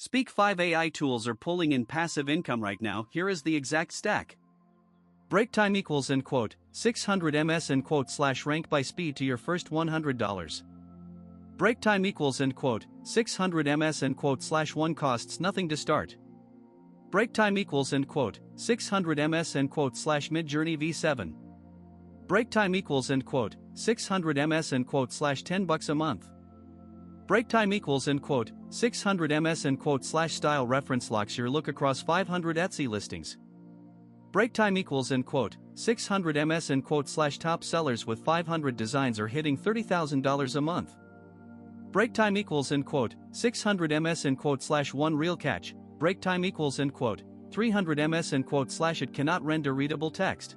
Speak 5 AI tools are pulling in passive income right now. Here is the exact stack. Break time equals in quote 600 ms in quote slash rank by speed to your first $100. Break time equals in quote 600 ms in quote slash 1 costs nothing to start. Break time equals in quote 600 ms in quote slash Midjourney v7. Break time equals in quote 600 ms in quote slash $10 a month. Break time equals in quote 600 ms in quote slash style reference locks your look across 500 Etsy listings. Break time equals in quote 600 ms in quote slash top sellers with 500 designs are hitting $30,000 a month. Break time equals in quote 600 ms in quote slash 1 real catch. Break time equals in quote 300 ms in quote slash it cannot render readable text.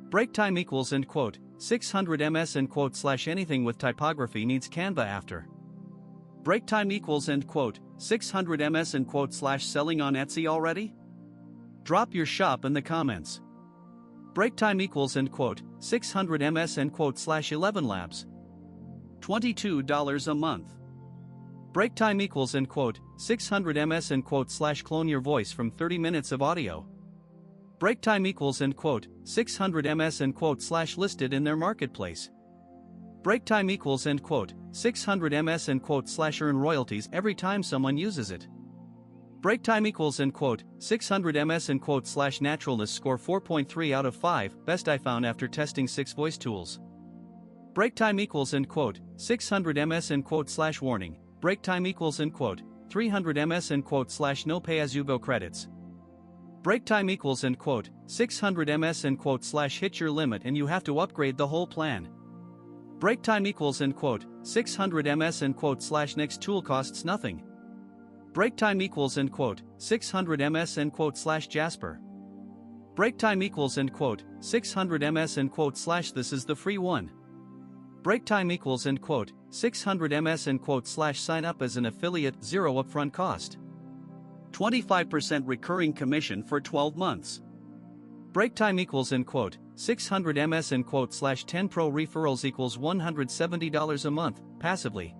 Break time equals in quote 600 ms in quote slash anything with typography needs Canva after. Break time equals end quote 600 ms in quote slash selling on Etsy already? Drop your shop in the comments. Break time equals end quote 600 ms in quote slash ElevenLabs. $22 a month. Break time equals end quote 600 ms in quote slash clone your voice from 30 minutes of audio. Break time equals end quote 600 ms in quote slash listed in their marketplace. Break time equals end quote 600 ms in quote slash earn royalties every time someone uses it. Break time equals end quote 600 ms in quote slash naturalness score 4.3 out of 5 best I found after testing 6 voice tools. Break time equals end quote 600 ms in quote slash warning. Break time equals end quote 300 ms in quote slash no pay as you go credits. Break time equals end quote 600 ms in quote slash hit your limit and you have to upgrade the whole plan. Break time equals in quote 600 ms in quote slash next tool costs nothing. Break time equals in quote 600 ms in quote slash Jasper. Break time equals in quote 600 ms in quote slash this is the free one. Break time equals in quote 600 ms in quote slash sign up as an affiliate 0 upfront cost. 25% recurring commission for 12 months. Break time equals in quote 600 ms in quote slash 10 pro referrals equals $170 a month, passively.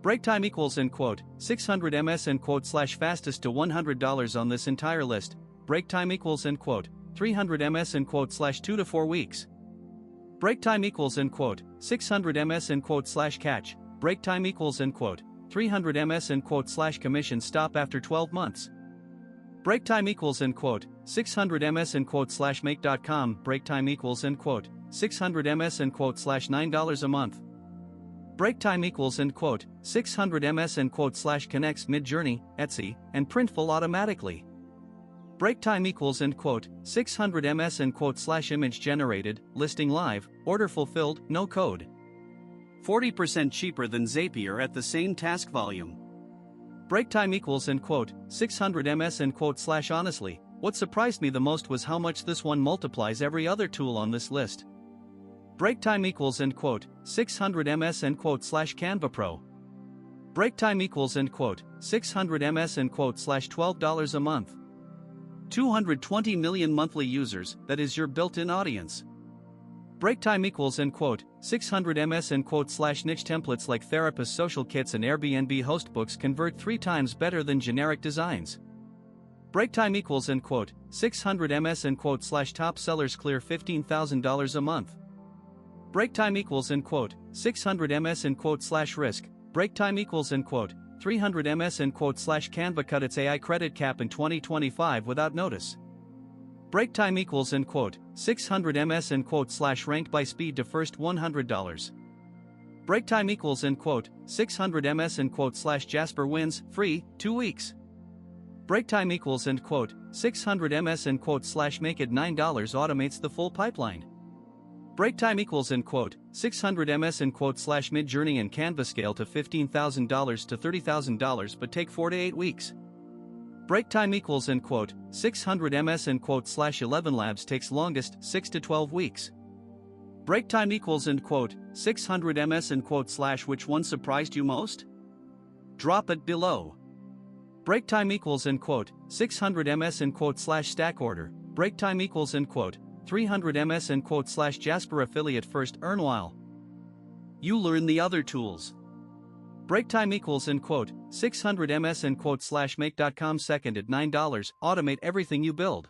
Break time equals in quote 600 ms in quote slash fastest to $100 on this entire list. Break time equals in quote 300 ms in quote slash 2 to 4 weeks. Break time equals in quote 600 ms in quote slash catch. Break time equals in quote 300 ms in quote slash commission stop after 12 months. Break time equals in quote 600 ms in quote slash make.com. Break time equals in quote 600 ms in quote slash $9 a month. Break time equals in quote 600 ms in quote slash connects Midjourney, Etsy, and Printful automatically. Break time equals in quote 600 ms in quote slash image generated, listing live, order fulfilled, no code. 40% cheaper than Zapier at the same task volume. Break time equals in quote 600 ms in quote slash honestly, what surprised me the most was how much this one multiplies every other tool on this list. Break time equals in quote 600 ms in quote slash CanvaPro. Break time equals in quote 600 ms in quote slash $12 a month. 220 million monthly users, that is your built-in audience. Break time equals in quote 600 ms in quote slash niche templates like therapist social kits and Airbnb host books convert 3 times better than generic designs. Break time equals in quote 600 ms in quote slash top sellers clear $15,000 a month. Break time equals in quote 600 ms in quote slash risk. Break time equals in quote 300 ms in quote slash Canva cut its AI credit cap in 2025 without notice. Break time equals in quote 600 ms in quote slash ranked by speed to first $100. Break time equals in quote 600 ms in quote slash Jasper wins free 2 weeks. Break time equals in quote 600 ms in quote slash make it $9 automates the full pipeline. Break time equals in quote 600 ms in quote slash Midjourney and Canva scale to $15,000 to $30,000 but take 4 to 8 weeks. Break time equals in quote 600 ms in quote slash ElevenLabs takes longest 6 to 12 weeks. Break time equals in quote 600 ms in quote slash which one surprised you most? Drop it below. Break time equals in quote 600 ms in quote slash stack order. Break time equals in quote 300 ms in quote slash Jasper affiliate first earn while you learn the other tools. Break time equals in quote 600 ms in quote slash make.com second at $9. Automate everything you build.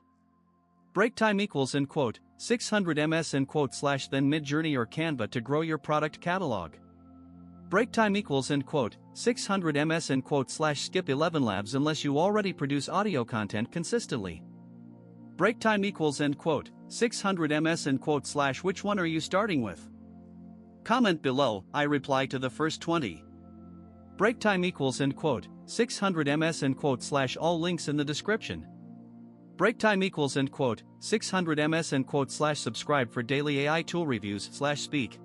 Break time equals in quote 600 ms in quote slash then Midjourney or Canva to grow your product catalog. Break time equals in quote 600 ms in quote slash skip ElevenLabs unless you already produce audio content consistently. Break time equals in quote 600 ms in quote slash which one are you starting with? Comment below, I reply to the first 20. Break time equals in quote 600 ms in quote slash all links in the description. Break time equals in quote 600 ms in quote slash subscribe for daily AI tool reviews /speak.